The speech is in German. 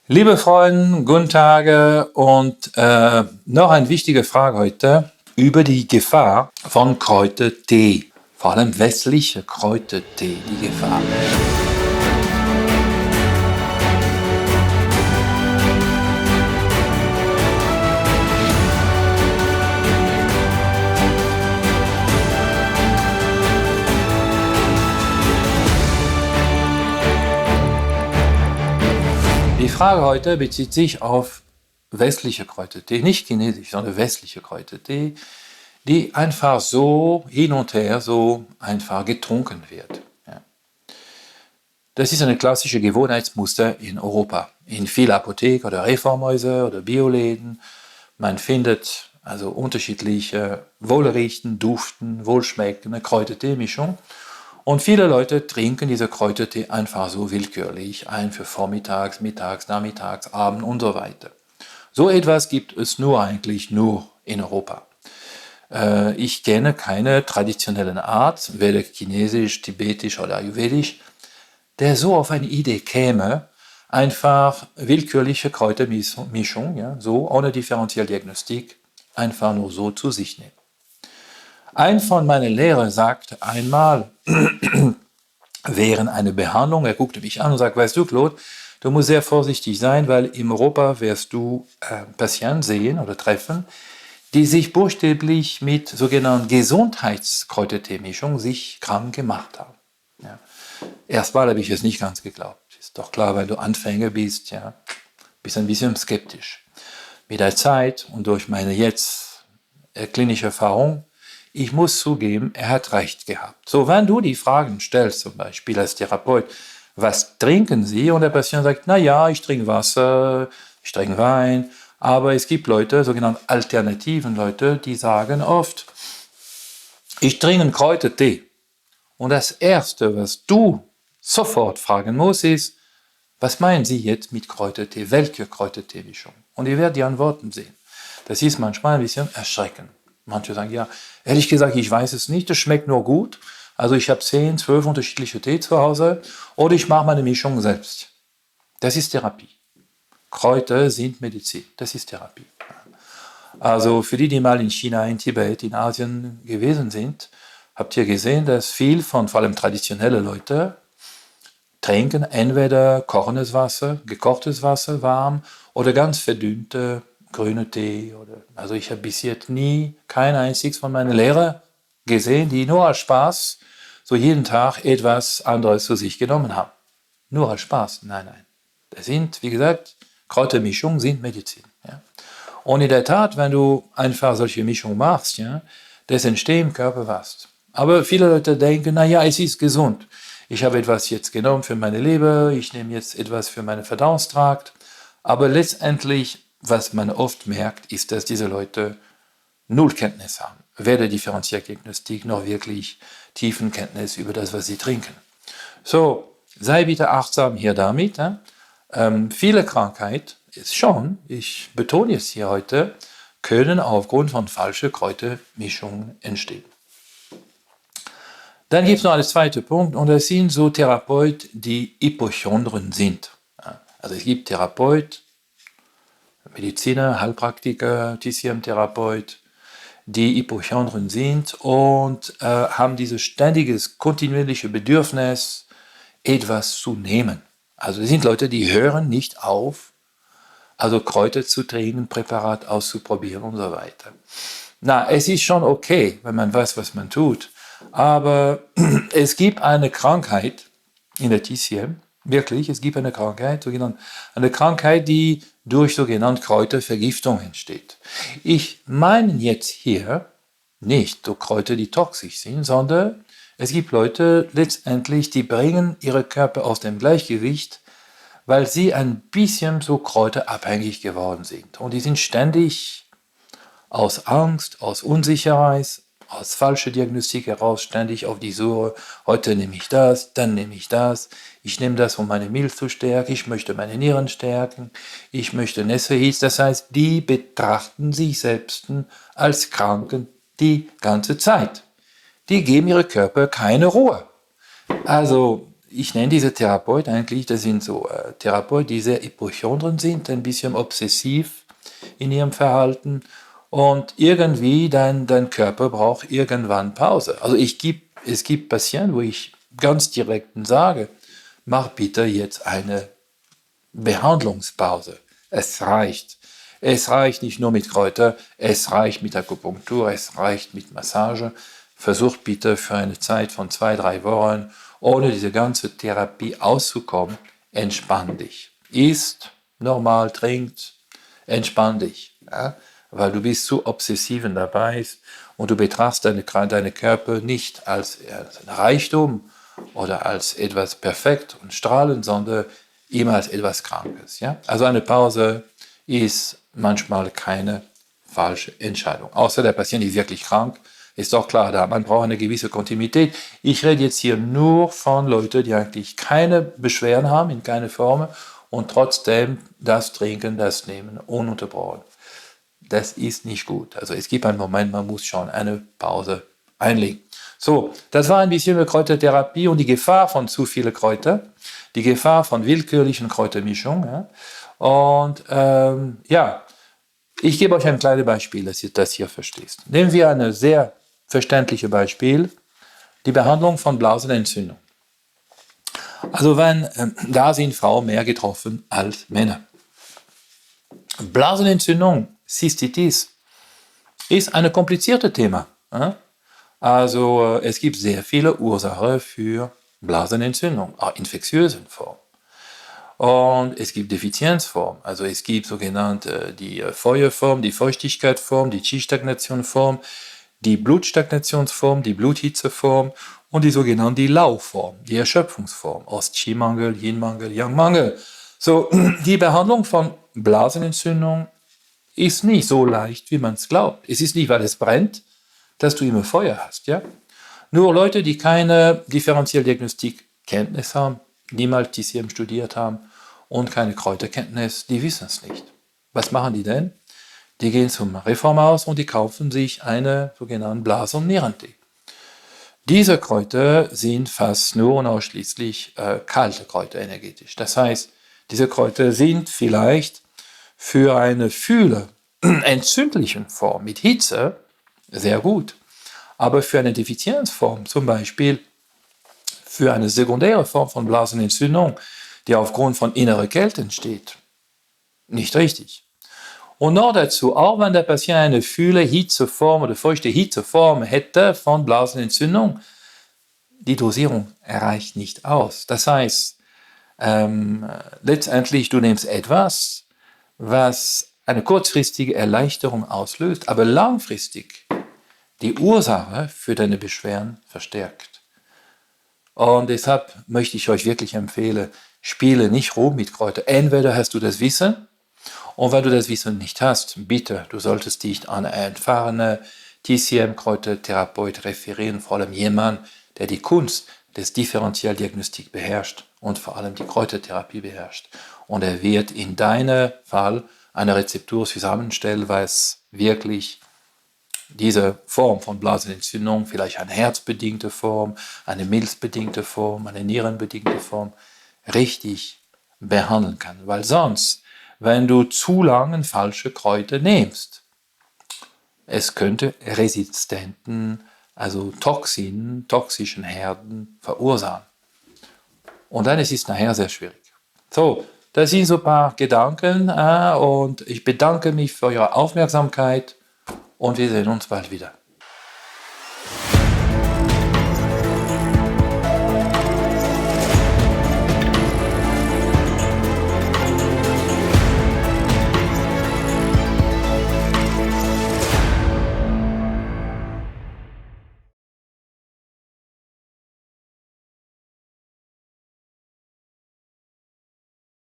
Liebe Freunde, guten Tage und noch eine wichtige Frage heute über die Gefahr von Kräutertee. Vor allem westliche Kräutertee, die Gefahr. Die Frage heute bezieht sich auf westliche Kräutertee, nicht chinesisch, sondern westliche Kräutertee, die einfach so hin und her so einfach getrunken wird. Ja. Das ist eine klassische Gewohnheitsmuster in Europa. In vielen Apotheken oder Reformhäusern oder Bioläden. Man findet also unterschiedliche wohlriechende, duften, wohlschmeckende Kräutertee-Mischung. Und viele Leute trinken diese Kräutertee einfach so willkürlich ein für vormittags, mittags, nachmittags, abends und so weiter. So etwas gibt es eigentlich nur in Europa. Ich kenne keine traditionellen Art, weder chinesisch, tibetisch oder ayurvedisch, der so auf eine Idee käme, einfach willkürliche Kräutermischung, ja, so ohne Differentialdiagnostik, einfach nur so zu sich nehmen. Ein von meinen Lehrern sagte einmal während einer Behandlung, er guckte mich an und sagte, weißt du, Claude, du musst sehr vorsichtig sein, weil in Europa wirst du Patienten sehen oder treffen, die sich buchstäblich mit sogenannten Gesundheitskräutertee-Mischung sich krank gemacht haben. Ja. Erstmal habe ich es nicht ganz geglaubt. Ist doch klar, weil du Anfänger bist, ja, bist ein bisschen skeptisch. Mit der Zeit und durch meine jetzt klinische Erfahrung, ich muss zugeben, er hat recht gehabt. So, wenn du die Fragen stellst, zum Beispiel als Therapeut, was trinken Sie? Und der Patient sagt, na ja, ich trinke Wasser, ich trinke Wein. Aber es gibt Leute, sogenannte alternativen Leute, die sagen oft, ich trinke einen Kräutertee. Und das Erste, was du sofort fragen musst, ist, was meinen Sie jetzt mit Kräutertee? Welche Kräutertee-Mischung? Und ihr werdet die Antworten sehen. Das ist manchmal ein bisschen erschreckend. Manche sagen, ja, ehrlich gesagt, ich weiß es nicht, das schmeckt nur gut. Also ich habe 10, 12 unterschiedliche Tee zu Hause oder ich mache meine Mischung selbst. Das ist Therapie. Kräuter sind Medizin, das ist Therapie. Also für die mal in China, in Tibet, in Asien gewesen sind, habt ihr gesehen, dass viel von vor allem traditionelle Leute trinken entweder kochendes Wasser, gekochtes Wasser warm oder ganz verdünnte grüne Tee. Also ich habe bis jetzt nie kein einziges von meinen Lehrern gesehen, die nur als Spaß so jeden Tag etwas anderes zu sich genommen haben. Nur als Spaß, nein. Das sind, wie gesagt, Kräutermischungen sind Medizin. Ja. Und in der Tat, wenn du einfach solche Mischungen machst, ja, das entsteht im Körper was. Aber viele Leute denken, naja, es ist gesund. Ich habe etwas jetzt genommen für meine Leber, ich nehme jetzt etwas für meinen Verdauungstrakt. Aber letztendlich, was man oft merkt, ist, dass diese Leute null Kenntnis haben. Weder Differentialdiagnostik noch wirklich tiefen Kenntnis über das, was sie trinken. So, sei bitte achtsam hier damit. Viele Krankheiten ist schon, ich betone es hier heute, können aufgrund von falschen Kräutermischungen entstehen. Dann gibt es noch einen zweiten Punkt und das sind so Therapeuten, die Hypochondren sind. Also es gibt Therapeuten, Mediziner, Heilpraktiker, TCM-Therapeut, die Hypochondren sind und haben dieses ständiges, kontinuierliche Bedürfnis, etwas zu nehmen. Also es sind Leute, die hören nicht auf, also Kräuter zu trinken, Präparat auszuprobieren und so weiter. Na, es ist schon okay, wenn man weiß, was man tut, aber es gibt eine Krankheit in der TCM, wirklich, es gibt eine Krankheit, die durch sogenannte Kräutervergiftung entsteht. Ich meine jetzt hier nicht so Kräuter, die toxisch sind, sondern es gibt Leute letztendlich, die bringen ihre Körper aus dem Gleichgewicht, weil sie ein bisschen so kräuterabhängig geworden sind. Und die sind ständig aus Angst, aus Unsicherheit, aus falscher Diagnostik heraus ständig auf die Suche. Heute nehme ich das, dann nehme ich das. Ich nehme das, um meine Milz zu stärken. Ich möchte meine Nieren stärken. Ich möchte Nesselhitz. Das heißt, die betrachten sich selbst als Kranken die ganze Zeit. Die geben ihrem Körper keine Ruhe. Also ich nenne diese Therapeuten eigentlich, das sind so Therapeuten, die sehr Epichondren sind, ein bisschen obsessiv in ihrem Verhalten und irgendwie dein Körper braucht irgendwann Pause. Also es gibt Patienten, wo ich ganz direkt sage, mach bitte jetzt eine Behandlungspause. Es reicht. Es reicht nicht nur mit Kräuter, es reicht mit Akupunktur, es reicht mit Massage. Versucht bitte für eine Zeit von 2, 3 Wochen, ohne diese ganze Therapie auszukommen, entspann dich. Isst normal, trinkt, entspann dich. Ja? Weil du bist zu obsessiv dabei und du betrachtest deine Körper nicht als ein Reichtum oder als etwas perfekt und strahlend, sondern immer als etwas Krankes. Ja? Also eine Pause ist manchmal keine falsche Entscheidung. Außer der Patient ist wirklich krank, ist doch klar, da man braucht eine gewisse Kontinuität. Ich rede jetzt hier nur von Leuten, die eigentlich keine Beschwerden haben, in keiner Form, und trotzdem das Trinken, das Nehmen ununterbrochen. Das ist nicht gut. Also es gibt einen Moment, man muss schon eine Pause einlegen. So, das war ein bisschen über Kräutertherapie und die Gefahr von zu vielen Kräutern, die Gefahr von willkürlichen Kräutermischungen. Ja. Und ja, ich gebe euch ein kleines Beispiel, dass ihr das hier versteht. Nehmen wir ein sehr verständliches Beispiel, die Behandlung von Blasenentzündung. Also da sind Frauen mehr getroffen als Männer. Blasenentzündung, Cystitis, ist ein kompliziertes Thema. Also es gibt sehr viele Ursachen für Blasenentzündung, auch infektiösen Formen. Und es gibt Defizienzformen, also es gibt sogenannte die Feuerform, die Feuchtigkeitsform, die Qi-Stagnationsform, die Blutstagnationsform, die Bluthitzeform und die sogenannte Lauform, die Erschöpfungsform, Ost-Qi-Mangel, Yin-Mangel, Yang-Mangel. So, die Behandlung von Blasenentzündung ist nicht so leicht, wie man es glaubt. Es ist nicht, weil es brennt, dass du immer Feuer hast. Ja? Nur Leute, die keine Differentialdiagnostik-Kenntnis haben, niemals TCM studiert haben und keine Kräuterkenntnis, die wissen es nicht. Was machen die denn? Die gehen zum Reformhaus und die kaufen sich einen sogenannten Blasen- und Nierentee. Diese Kräuter sind fast nur und ausschließlich kalte Kräuter energetisch. Das heißt, diese Kräuter sind vielleicht für eine Fühle entzündlichen Form mit Hitze sehr gut, aber für eine Defizienzform, zum Beispiel für eine sekundäre Form von Blasenentzündung, die aufgrund von innerer Kälte entsteht, nicht richtig. Und noch dazu, auch wenn der Patient eine Fühle Hitzeform oder feuchte Hitzeform hätte von Blasenentzündung, die Dosierung reicht nicht aus. Das heißt, letztendlich du nimmst etwas, was eine kurzfristige Erleichterung auslöst, aber langfristig die Ursache für deine Beschwerden verstärkt. Und deshalb möchte ich euch wirklich empfehlen, spiele nicht rum mit Kräutern. Entweder hast du das Wissen, und wenn du das Wissen nicht hast, bitte, du solltest dich an einen erfahrenen TCM-Kräutertherapeut referieren, vor allem jemand, der die Kunst des Differentialdiagnostik beherrscht und vor allem die Kräutertherapie beherrscht. Und er wird in deinem Fall eine Rezeptur zusammenstellen, weil es wirklich diese Form von Blasenentzündung, vielleicht eine herzbedingte Form, eine milzbedingte Form, eine nierenbedingte Form, richtig behandeln kann. Weil sonst, wenn du zu lange falsche Kräuter nimmst, es könnte resistenten, also toxischen Herden verursachen. Und dann ist es nachher sehr schwierig. So, das sind so ein paar Gedanken und ich bedanke mich für eure Aufmerksamkeit und wir sehen uns bald wieder.